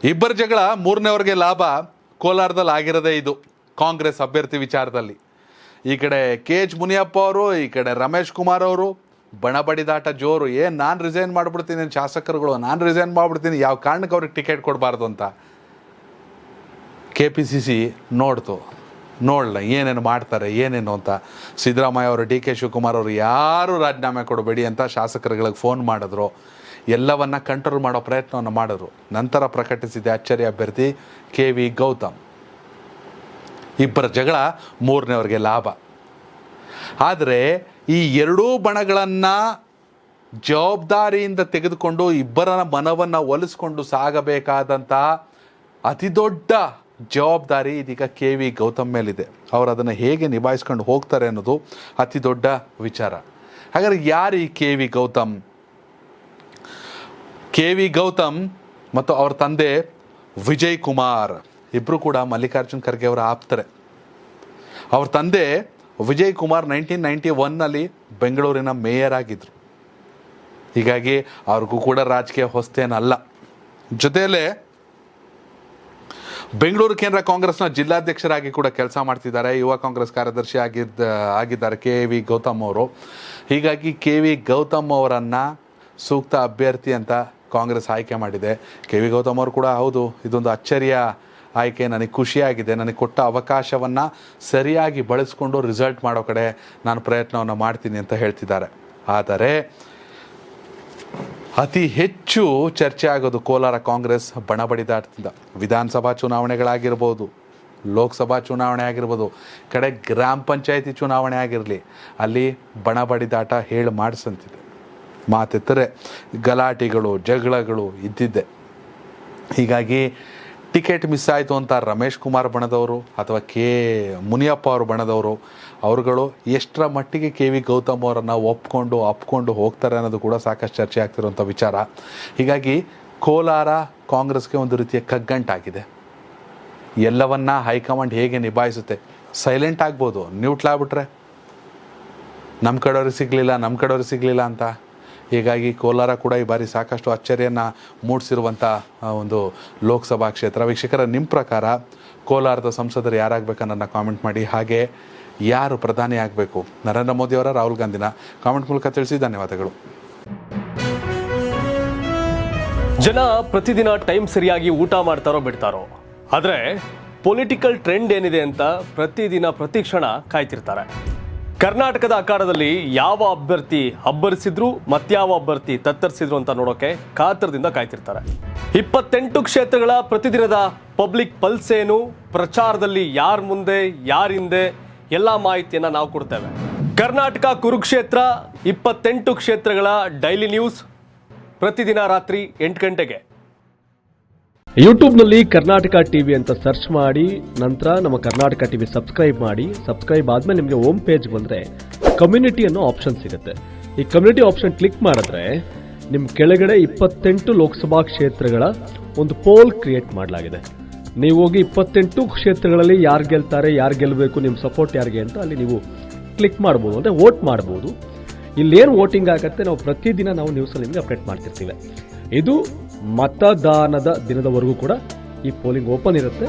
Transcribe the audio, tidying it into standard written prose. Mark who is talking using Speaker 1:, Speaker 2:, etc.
Speaker 1: ಇಬ್ಬರ ಜಗಳ ಮೂರನೇವರೆಗೆ ಲಾಭ ಕೋಲಾರದಲ್ಲಿ ಆಗಿರೋದೇ ಇದು ಕಾಂಗ್ರೆಸ್ ಅಭ್ಯರ್ಥಿ ವಿಚಾರದಲ್ಲಿ. ಈ ಕಡೆ KH ಮುನಿಯಪ್ಪ ಅವರು, ಈ ಕಡೆ ರಮೇಶ್ ಕುಮಾರ್ ಅವರು ಬಣಬಡಿದಾಟ ಜೋರು. ನಾನು ರಿಸೈನ್ ಮಾಡಿಬಿಡ್ತೀನಿ ಶಾಸಕರುಗಳು, ನಾನು ರಿಸೈನ್ ಮಾಡಿಬಿಡ್ತೀನಿ, ಯಾವ ಕಾರಣಕ್ಕೆ ಅವ್ರಿಗೆ ಟಿಕೆಟ್ ಕೊಡಬಾರ್ದು ಅಂತ KPCC ನೋಡಲ್ಲ ಏನೇನು ಮಾಡ್ತಾರೆ ಏನೇನು ಅಂತ. ಸಿದ್ದರಾಮಯ್ಯ ಅವರು, DK ಶಿವಕುಮಾರ್ ಅವರು ಯಾರು ರಾಜೀನಾಮೆ ಕೊಡಬೇಡಿ ಅಂತ ಶಾಸಕರುಗಳಿಗೆ ಫೋನ್ ಮಾಡಿದ್ರು. ಎಲ್ಲವನ್ನ ಕಂಟ್ರೋಲ್ ಮಾಡೋ ಪ್ರಯತ್ನವನ್ನು ಮಾಡಿದ್ರು. ನಂತರ ಪ್ರಕಟಿಸಿದ ಅಚ್ಚರಿ ಅಭ್ಯರ್ಥಿ KV ಗೌತಮ್. ಇಬ್ಬರ ಜಗಳ ಮೂರನೇವರೆಗೆ ಲಾಭ. ಆದರೆ ಈ ಎರಡೂ ಬಣಗಳನ್ನು ಜವಾಬ್ದಾರಿಯಿಂದ ತೆಗೆದುಕೊಂಡು ಇಬ್ಬರ ಮನವನ್ನು ಒಲಿಸ್ಕೊಂಡು ಸಾಗಬೇಕಾದಂಥ ಅತಿ ದೊಡ್ಡ ಜವಾಬ್ದಾರಿ ಇದೀಗ KV ಗೌತಮ್ ಮೇಲಿದೆ. ಅವರು ಅದನ್ನು ಹೇಗೆ ನಿಭಾಯಿಸ್ಕೊಂಡು ಹೋಗ್ತಾರೆ ಅನ್ನೋದು ಅತಿ ದೊಡ್ಡ ವಿಚಾರ. ಹಾಗಾದ್ರೆ ಯಾರು ಈ KV ಗೌತಮ್? KV ಗೌತಮ್ ಮತ್ತು ಅವ್ರ ತಂದೆ ವಿಜಯ್ ಕುಮಾರ್ ಇಬ್ಬರು ಕೂಡ ಮಲ್ಲಿಕಾರ್ಜುನ್ ಖರ್ಗೆ ಅವರ ಆಪ್ತರೆ. ಅವ್ರ ತಂದೆ ವಿಜಯ್ ಕುಮಾರ್ 1991ನಲ್ಲಿ ಬೆಂಗಳೂರಿನ ಮೇಯರ್ ಆಗಿದ್ದರು. ಹೀಗಾಗಿ ಅವ್ರಿಗೂ ಕೂಡ ರಾಜಕೀಯ ಹೊಸ್ತೇನಲ್ಲ. ಜೊತೆಯಲ್ಲೇ ಬೆಂಗಳೂರು ಕೇಂದ್ರ ಕಾಂಗ್ರೆಸ್ನ ಜಿಲ್ಲಾಧ್ಯಕ್ಷರಾಗಿ ಕೂಡ ಕೆಲಸ ಮಾಡ್ತಿದ್ದಾರೆ. ಯುವ ಕಾಂಗ್ರೆಸ್ ಕಾರ್ಯದರ್ಶಿ ಆಗಿದ್ದಾರೆ KV ಗೌತಮ್ ಅವರು. ಹೀಗಾಗಿ KV ಗೌತಮ್ ಅವರನ್ನು ಸೂಕ್ತ ಅಭ್ಯರ್ಥಿ ಅಂತ ಕಾಂಗ್ರೆಸ್ ಆಯ್ಕೆ ಮಾಡಿದೆ. KV ಗೌತಮ್ ಅವರು ಕೂಡ ಹೌದು, ಇದೊಂದು ಅಚ್ಚರಿಯ ಆಯ್ಕೆ, ನನಗೆ ಖುಷಿಯಾಗಿದೆ, ನನಗೆ ಕೊಟ್ಟ ಅವಕಾಶವನ್ನು ಸರಿಯಾಗಿ ಬಳಸ್ಕೊಂಡು ರಿಸಲ್ಟ್ ಮಾಡೋ ಕಡೆ ನಾನು ಪ್ರಯತ್ನವನ್ನು ಮಾಡ್ತೀನಿ ಅಂತ ಹೇಳ್ತಿದ್ದಾರೆ. ಆದರೆ ಅತಿ ಹೆಚ್ಚು ಚರ್ಚೆ ಆಗೋದು ಕೋಲಾರ ಕಾಂಗ್ರೆಸ್ ಬಣಬಡಿದಾಟದಿಂದ. ವಿಧಾನಸಭಾ ಚುನಾವಣೆಗಳಾಗಿರ್ಬೋದು, ಲೋಕಸಭಾ ಚುನಾವಣೆ ಆಗಿರ್ಬೋದು, ಕಡೆ ಗ್ರಾಮ ಪಂಚಾಯಿತಿ ಚುನಾವಣೆ ಆಗಿರಲಿ, ಅಲ್ಲಿ ಬಣಬಡಿದಾಟ ಹೇಳಿ ಮಾಡಿಸಂತಿದೆ. ಮಾತೆತ್ತರೆ ಗಲಾಟೆಗಳು, ಜಗಳಗಳು ಇದ್ದಿದ್ದೆ. ಹೀಗಾಗಿ ಟಿಕೆಟ್ ಮಿಸ್ ಆಯಿತು ಅಂತ ರಮೇಶ್ ಕುಮಾರ್ ಬಣದವರು ಅಥವಾ ಮುನಿಯಪ್ಪ ಅವರು ಬಣದವರು ಅವರುಗಳು ಎಷ್ಟರ ಮಟ್ಟಿಗೆ KV ಗೌತಮ್ ಅವರನ್ನು ಅಪ್ಕೊಂಡು ಹೋಗ್ತಾರೆ ಅನ್ನೋದು ಕೂಡ ಸಾಕಷ್ಟು ಚರ್ಚೆ ಆಗ್ತಿರುವಂಥ ವಿಚಾರ. ಹೀಗಾಗಿ ಕೋಲಾರ ಕಾಂಗ್ರೆಸ್ಗೆ ಒಂದು ರೀತಿಯ ಕಗ್ಗಂಟಾಗಿದೆ. ಎಲ್ಲವನ್ನ ಹೈಕಮಾಂಡ್ ಹೇಗೆ ನಿಭಾಯಿಸುತ್ತೆ? ಸೈಲೆಂಟ್ ಆಗ್ಬೋದು, ನ್ಯೂಟ್ಲ್ ಆಗ್ಬಿಟ್ರೆ ನಮ್ಮ ಕಡೆಯವ್ರಿಗೆ ಸಿಗಲಿಲ್ಲ ಅಂತ. ಹೀಗಾಗಿ ಕೋಲಾರ ಕೂಡ ಈ ಬಾರಿ ಸಾಕಷ್ಟು ಅಚ್ಚರಿಯನ್ನು ಮೂಡಿಸಿರುವಂಥ ಒಂದು ಲೋಕಸಭಾ ಕ್ಷೇತ್ರ. ವೀಕ್ಷಕರ, ನಿಮ್ಮ ಪ್ರಕಾರ ಕೋಲಾರದ ಸಂಸದರು ಯಾರಾಗಬೇಕನ್ನೋದನ್ನ ಕಾಮೆಂಟ್ ಮಾಡಿ. ಹಾಗೆ ಯಾರು ಪ್ರಧಾನಿ ಆಗಬೇಕು, ನರೇಂದ್ರ ಮೋದಿಯವರ, ರಾಹುಲ್ ಗಾಂಧಿನ? ಕಾಮೆಂಟ್ ಮೂಲಕ ತಿಳಿಸಿ. ಧನ್ಯವಾದಗಳು.
Speaker 2: ಜನ ಪ್ರತಿದಿನ ಟೈಮ್ ಸರಿಯಾಗಿ ಊಟ ಮಾಡ್ತಾರೋ ಬಿಡ್ತಾರೋ, ಆದರೆ ಪೊಲಿಟಿಕಲ್ ಟ್ರೆಂಡ್ ಏನಿದೆ ಅಂತ ಪ್ರತಿದಿನ ಪ್ರತಿಕ್ಷಣ ಕಾಯ್ತಿರ್ತಾರೆ. ಕರ್ನಾಟಕದ ಅಖಾಡದಲ್ಲಿ ಯಾವ ಅಭ್ಯರ್ಥಿ ಅಬ್ಬರಿಸಿದ್ರು ಮತ್ಯಾವ ಅಭ್ಯರ್ಥಿ ತತ್ತರಿಸಿದ್ರು ಅಂತ ನೋಡೋಕೆ ಕಾತರದಿಂದ ಕಾಯ್ತಿರ್ತಾರೆ. 28 ಕ್ಷೇತ್ರಗಳ ಪ್ರತಿದಿನದ ಪಬ್ಲಿಕ್ ಪಲ್ಸ್ ಏನು, ಪ್ರಚಾರದಲ್ಲಿ ಯಾರ ಮುಂದೆ ಯಾರ ಹಿಂದೆ, ಎಲ್ಲ ಮಾಹಿತಿಯನ್ನ ನಾವು ಕೊಡ್ತೇವೆ. ಕರ್ನಾಟಕ ಕುರುಕ್ಷೇತ್ರ 28 ಕ್ಷೇತ್ರಗಳ ಡೈಲಿ ನ್ಯೂಸ್ ಪ್ರತಿದಿನ ರಾತ್ರಿ 8 ಗಂಟೆಗೆ
Speaker 3: ಯೂಟ್ಯೂಬ್ನಲ್ಲಿ ಕರ್ನಾಟಕ ಟಿವಿ ಅಂತ ಸರ್ಚ್ ಮಾಡಿ, ನಂತರ ನಮ್ಮ ಕರ್ನಾಟಕ ಟಿವಿ ಸಬ್ಸ್ಕ್ರೈಬ್ ಮಾಡಿ. ಸಬ್ಸ್ಕ್ರೈಬ್ ಆದ್ಮೇಲೆ ನಿಮಗೆ ಹೋಮ್ ಪೇಜ್ ಬಂದರೆ ಕಮ್ಯುನಿಟಿ ಅನ್ನೋ ಆಪ್ಷನ್ ಸಿಗುತ್ತೆ. ಈ ಕಮ್ಯುನಿಟಿ ಆಪ್ಷನ್ ಕ್ಲಿಕ್ ಮಾಡಿದ್ರೆ ನಿಮ್ಮ ಕೆಳಗಡೆ 28 ಲೋಕಸಭಾ ಕ್ಷೇತ್ರಗಳ ಒಂದು ಪೋಲ್ ಕ್ರಿಯೇಟ್ ಮಾಡಲಾಗಿದೆ. ನೀವು ಹೋಗಿ 28 ಕ್ಷೇತ್ರಗಳಲ್ಲಿ ಯಾರು ಗೆಲ್ತಾರೆ, ಯಾರು ಗೆಲ್ಲಬೇಕು, ನಿಮ್ಮ ಸಪೋರ್ಟ್ ಯಾರಿಗೆ ಅಂತ ಅಲ್ಲಿ ನೀವು ಕ್ಲಿಕ್ ಮಾಡ್ಬೋದು, ಅಂದರೆ ವೋಟ್ ಮಾಡ್ಬೋದು. ಇಲ್ಲೇನು ವೋಟಿಂಗ್ ಆಗುತ್ತೆ ನಾವು ಪ್ರತಿದಿನ ನಾವು ನ್ಯೂಸಲ್ಲಿ ನಿಮಗೆ ಅಪ್ಡೇಟ್ ಮಾಡ್ತಿರ್ತೀವಿ. ಇದು ಮತದಾನದ ದಿನದವರೆಗೂ ಕೂಡ ಈ ಪೋಲಿಂಗ್ ಓಪನ್ ಇರುತ್ತೆ.